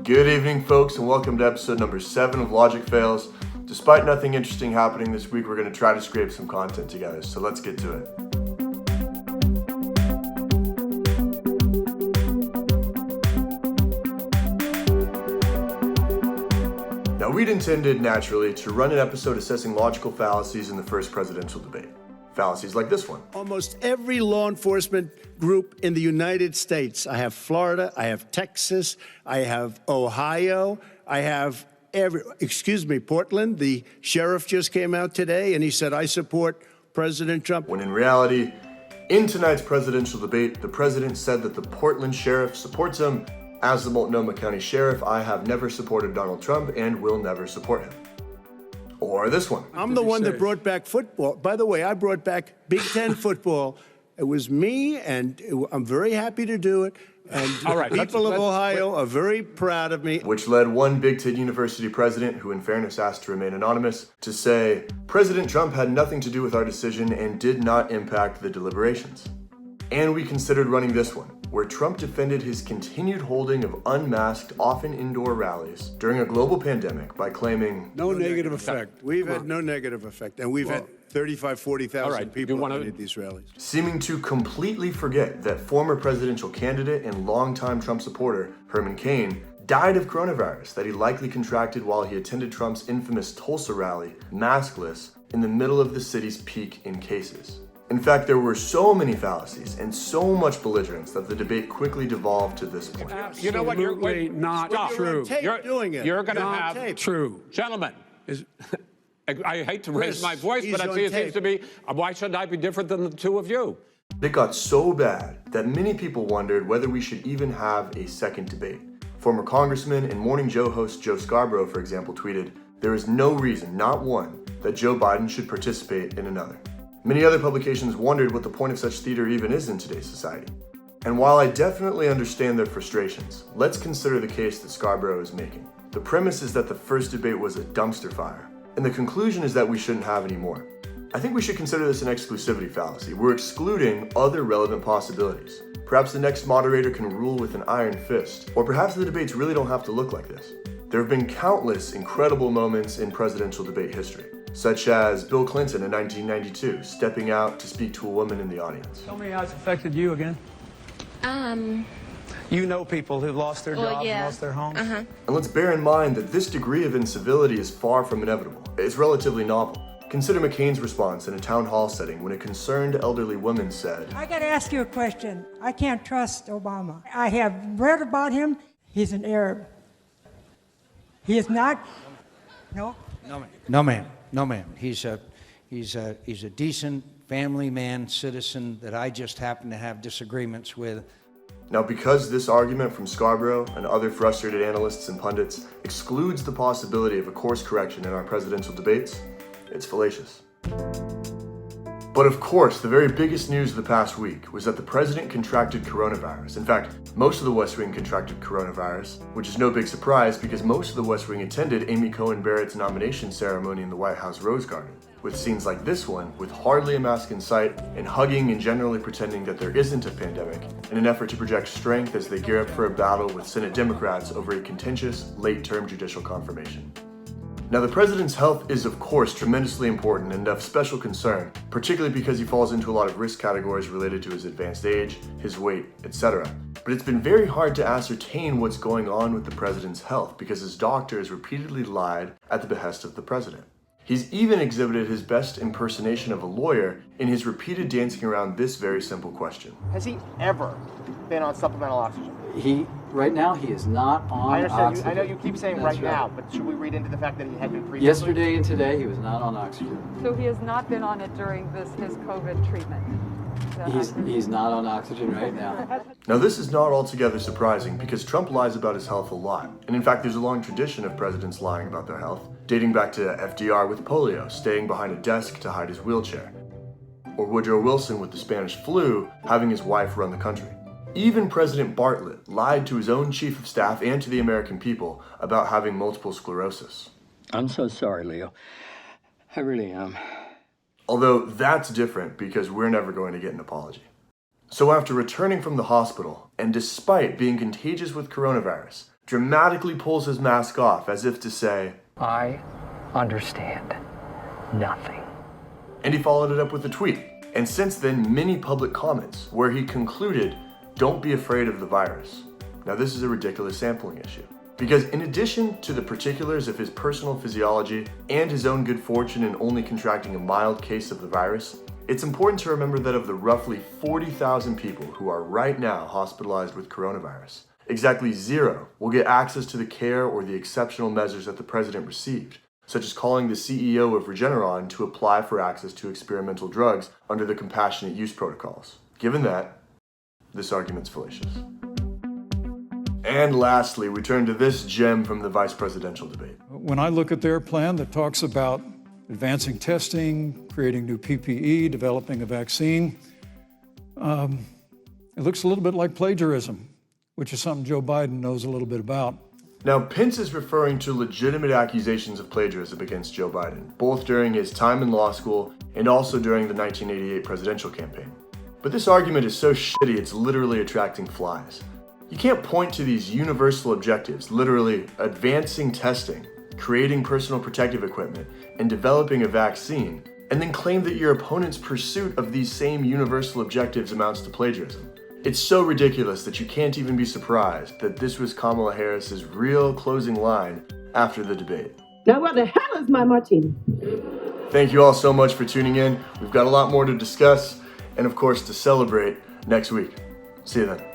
Good evening, folks, and welcome to episode number 7 of Logic Fails. Despite nothing interesting happening this week, we're going to try to scrape some content together, so let's get to it. Now, we'd intended, naturally, to run an episode assessing logical fallacies in the first presidential debate. Fallacies like this one. Almost every law enforcement group in the United States. I have Florida, I have Texas, I have Ohio, I have Portland. The sheriff just came out today and he said, I support President Trump. When in reality, in tonight's presidential debate, the president said that the Portland sheriff supports him. As the Multnomah County sheriff, I have never supported Donald Trump and will never support him. Or this one. I'm the one that brought back football. By the way, I brought back Big Ten football. It was me, and I'm very happy to do it. And all right, people of Ohio are very proud of me. Which led one Big Ten University president, who in fairness asked to remain anonymous, to say, President Trump had nothing to do with our decision and did not impact the deliberations. And we considered running this one, where Trump defended his continued holding of unmasked, often indoor rallies during a global pandemic by claiming no negative effect. We've had no negative effect, and we've had 40,000 people at these rallies. Seeming to completely forget that former presidential candidate and longtime Trump supporter Herman Cain died of coronavirus that he likely contracted while he attended Trump's infamous Tulsa rally, maskless, in the middle of the city's peak in cases. In fact, there were so many fallacies and so much belligerence that the debate quickly devolved to this point. You know what? Absolutely not true. You're doing it. You're going to have true. Gentlemen. I hate to raise my voice, but I see it seems to be. Why should I be different than the two of you? It got so bad that many people wondered whether we should even have a second debate. Former Congressman and Morning Joe host Joe Scarborough, for example, tweeted, "There is no reason, not one, that Joe Biden should participate in another." Many other publications wondered what the point of such theater even is in today's society. And while I definitely understand their frustrations, let's consider the case that Scarborough is making. The premise is that the first debate was a dumpster fire, and the conclusion is that we shouldn't have any more. I think we should consider this an exclusivity fallacy. We're excluding other relevant possibilities. Perhaps the next moderator can rule with an iron fist, or perhaps the debates really don't have to look like this. There have been countless incredible moments in presidential debate history, such as Bill Clinton in 1992 stepping out to speak to a woman in the audience. Tell me how it's affected you again. You know people who've lost their jobs and lost their homes? And let's bear in mind that this degree of incivility is far from inevitable. It's relatively novel. Consider McCain's response in a town hall setting when a concerned elderly woman said, I got to ask you a question. I can't trust Obama. I have read about him. He's an Arab. He is not? No? No, ma'am. He's a decent family man, citizen that I just happen to have disagreements with. Now, because this argument from Scarborough and other frustrated analysts and pundits excludes the possibility of a course correction in our presidential debates, it's fallacious. But of course, the very biggest news of the past week was that the president contracted coronavirus. In fact, most of the West Wing contracted coronavirus, which is no big surprise because most of the West Wing attended Amy Coney Barrett's nomination ceremony in the White House Rose Garden, with scenes like this one, with hardly a mask in sight, and hugging and generally pretending that there isn't a pandemic, in an effort to project strength as they gear up for a battle with Senate Democrats over a contentious, late-term judicial confirmation. Now, the president's health is, of course, tremendously important and of special concern, particularly because he falls into a lot of risk categories related to his advanced age, his weight, etc. But it's been very hard to ascertain what's going on with the president's health because his doctor has repeatedly lied at the behest of the president. He's even exhibited his best impersonation of a lawyer in his repeated dancing around this very simple question. Has he ever been on supplemental oxygen? Right now, he is not on oxygen. I know you keep saying That's right now, but should we read into the fact that he had been previously? Yesterday and today, he was not on oxygen. So he has not been on it during his COVID treatment? He's not on oxygen right now. Now, this is not altogether surprising because Trump lies about his health a lot. And in fact, there's a long tradition of presidents lying about their health, dating back to FDR with polio, staying behind a desk to hide his wheelchair. Or Woodrow Wilson with the Spanish flu, having his wife run the country. Even President Bartlett lied to his own chief of staff and to the American people about having multiple sclerosis. I'm so sorry, Leo. I really am. Although that's different because we're never going to get an apology. So after returning from the hospital, and despite being contagious with coronavirus, dramatically pulls his mask off as if to say, I understand nothing. and he followed it up with a tweet. And since then, many public comments where he concluded, don't be afraid of the virus. Now this is a ridiculous sampling issue. Because in addition to the particulars of his personal physiology and his own good fortune in only contracting a mild case of the virus, it's important to remember that of the roughly 40,000 people who are right now hospitalized with coronavirus, exactly 0 will get access to the care or the exceptional measures that the president received, such as calling the CEO of Regeneron to apply for access to experimental drugs under the compassionate use protocols. Given that, this argument's fallacious. And lastly, we turn to this gem from the vice presidential debate. When I look at their plan that talks about advancing testing, creating new PPE, developing a vaccine, it looks a little bit like plagiarism, which is something Joe Biden knows a little bit about. Now, Pence is referring to legitimate accusations of plagiarism against Joe Biden, both during his time in law school and also during the 1988 presidential campaign. But this argument is so shitty it's literally attracting flies. You can't point to these universal objectives, literally advancing testing, creating personal protective equipment, and developing a vaccine, and then claim that your opponent's pursuit of these same universal objectives amounts to plagiarism. It's so ridiculous that you can't even be surprised that this was Kamala Harris's real closing line after the debate. Now what the hell is my martini? Thank you all so much for tuning in. We've got a lot more to discuss and of course to celebrate next week. See you then.